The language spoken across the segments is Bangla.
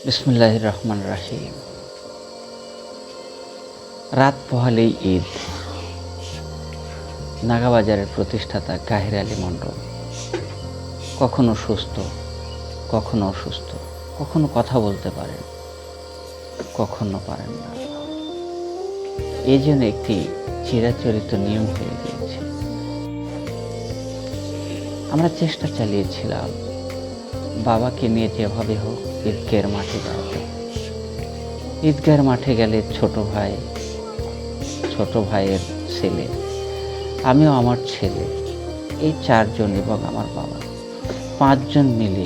বিসমিল্লাহির রহমানির রহিম। রাত পোহালেই ঈদ। নাগাবাজারের প্রতিষ্ঠাতা কাহের আলী মণ্ডল কখনো সুস্থ, কখনো অসুস্থ, কখনো কথা বলতে পারেন, কখনো পারেন না। এই জন্য একটি চিরাচরিত নিয়ম হয়ে গিয়েছে। আমরা চেষ্টা চালিয়েছিলাম বাবাকে নিয়ে যেভাবে হোক ঈদগাহের মাঠে যাওয়াতে। ঈদগাহের মাঠে গেলে ছোট ভাইয়ের ছেলে, আমিও আমার ছেলে, এই 4 জন এবং আমার বাবা 5 জন মিলে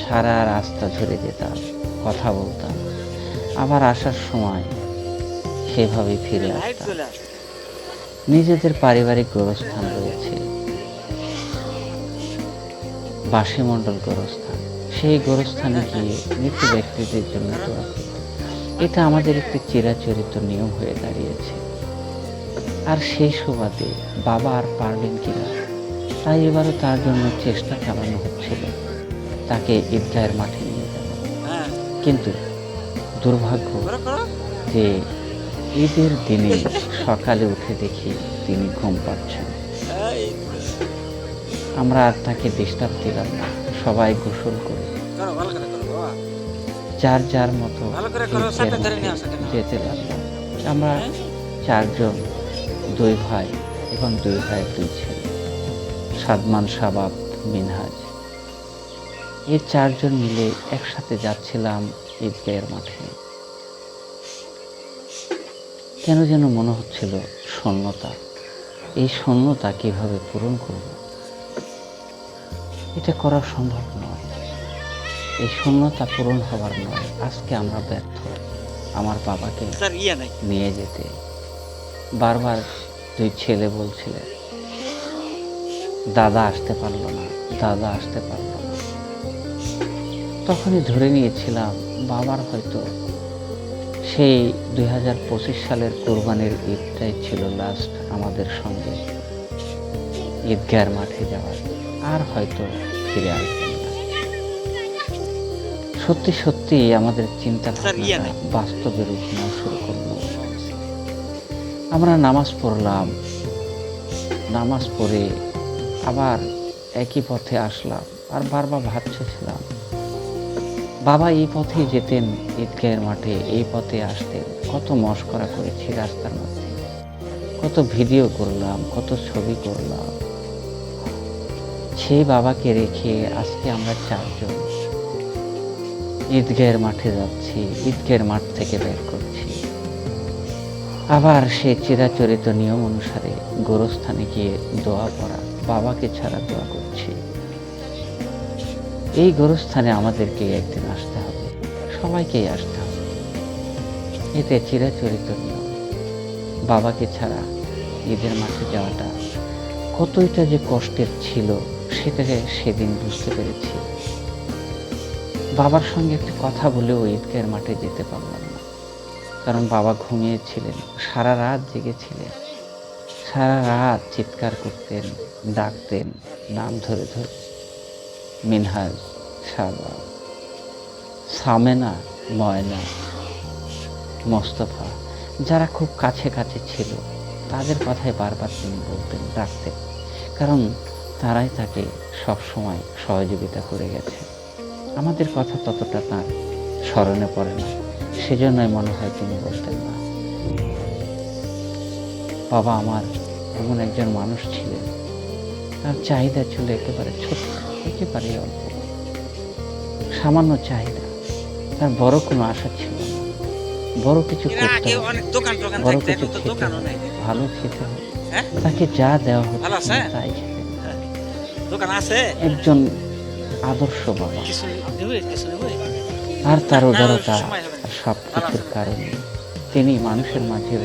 সারা রাস্তা ধরে যেতাম, কথা বলতাম, আবার আসার সময় সেভাবেই ফিরে আসতাম। নিজেদের পারিবারিক গোরস্থান রয়েছে, বাসিমণ্ডল গোরস্থান। সেই গোরস্থানে গিয়ে মৃত ব্যক্তিদের জন্য দোয়া করি। এটা আমাদের একটি চিরাচরিত নিয়ম হয়ে দাঁড়িয়েছে। আর সেই সুবাদে বাবা আর পারলেন কিনা, তাই এবারও তার জন্য চেষ্টা চালানো হচ্ছিল তাকে ঈদগাহের মাঠে নিয়ে যাব। কিন্তু দুর্ভাগ্য যে ঈদের দিনে সকালে উঠে দেখি তিনি ঘুম পাচ্ছেন। আমরা আর তাকে ডিস্টার্ব দিলাম না, সবাই গোসল করে যার যার মতো যেতে লাগলাম। আমরা 4 জন, 2 ভাই এবং 2 ভাইয়ের 2 ছেলে, সাদমান, শাবাব, মিনহাজ, এই 4 জন মিলে একসাথে যাচ্ছিলাম ঈদগাহের মাঠে। কেন যেন মনে হচ্ছিল শূন্যতা। এই শূন্যতা কিভাবে পূরণ করব, এটা করা সম্ভব নয়। এই শূন্যতা পূরণ হবার নয়, আজকে আমরা ব্যর্থ আমার বাবাকে নিয়ে যেতে। বারবার 2 ছেলে বলছিলেন দাদা আসতে পারলো না, দাদা আসতে পারলো না। তখনই ধরে নিয়েছিলাম বাবার হয়তো সেই 2025 সালের কোরবানির ঈদটাই ছিল লাস্ট আমাদের সঙ্গে ঈদগাহের মাঠে যাওয়ার, আর হয়তো ফিরে আসবেন না। সত্যি সত্যি আমাদের চিন্তা ভাবনা বাস্তবে রূপ নেওয়া শুরু করলো। আমরা নামাজ পড়লাম, নামাজ পড়ে আবার একই পথে আসলাম, আর বারবার ভাবছিলাম বাবা এই পথেই যেতেন ঈদগাহের মাঠে, এই পথে আসতেন। কত মশকরা করেছি রাস্তার মধ্যে, কত ভিডিও করলাম, কত ছবি করলাম। সেই বাবাকে রেখে আজকে আমরা 4 জন ঈদগাহের মাঠে যাচ্ছি, ঈদগাহের মাঠ থেকে বের করছি। আবার সেই চিরাচরিত নিয়ম অনুসারে গোরস্থানে গিয়ে দোয়া পড়া, বাবাকে ছাড়া দোয়া করছি। এই গোরস্থানে আমাদেরকে একদিন আসতে হবে, সবাইকেই আসতে হবে। এতে চিরাচরিত নিয়ম। বাবাকে ছাড়া ঈদের মাঠে যাওয়াটা কতইটা যে কষ্টের ছিল সেটাকে সেদিন বুঝতে পেরেছি। বাবার সঙ্গে একটু কথা বলেও ঈদগাহের মাঠে যেতে পারলাম না, কারণ বাবা ঘুমিয়েছিলেন, সারা রাত জেগেছিলেন, সারা রাত চিৎকার করতেন, ডাকতেন নাম ধরে ধরে। মিনহাজ, শাবাব, সামেনা, ময়না, মোস্তফা, যারা খুব কাছে কাছে ছিল, তাদের কথাই বারবার তিনি বলতেন, ডাকতেন, কারণ তারাই তাকে সবসময় সহযোগিতা করে গেছে। আমাদের কথা ততটা তার স্মরণে পড়ে না, সেজন্যই মনে হয় তিনি বলতেন না। বাবা আমার এমন একজন মানুষ ছিলেন, তার চাহিদা ছিল একেবারে ছোট্ট, একেবারে অল্প, সামান্য চাহিদা। তার বড় কোনো আশা ছিল না। বড় কিছু করতে হবে, বড় কিছু খেতে হবে, ভালো খেতে হবে, তাকে যা দেওয়া হতো তাই খেতেন। একজন আদর্শ বাবা। আর তার উদারতা সব কিছুর কারণে তিনি মানুষের মাঝে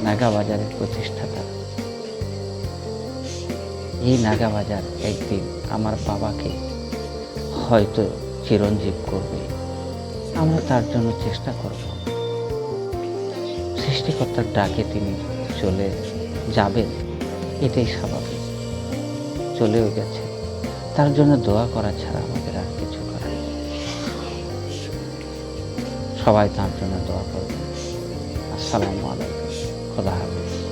নাগাবাজারের প্রতিষ্ঠাতা। এই নাগাবাজার একদিন আমার বাবাকে হয়তো চিরঞ্জীব করবে। আমরা তার জন্য চেষ্টা করব। সৃষ্টিকর্তার ডাকে তিনি চলে যাবেন, এটাই স্বাভাবিক। চলেও গেছে, তার জন্য দোয়া করা ছাড়া আমাদের আর কিছু করার নেই। সবাই তার জন্য দোয়া করবেন। আসসালামু আলাইকুম। খোদা হাফেজ।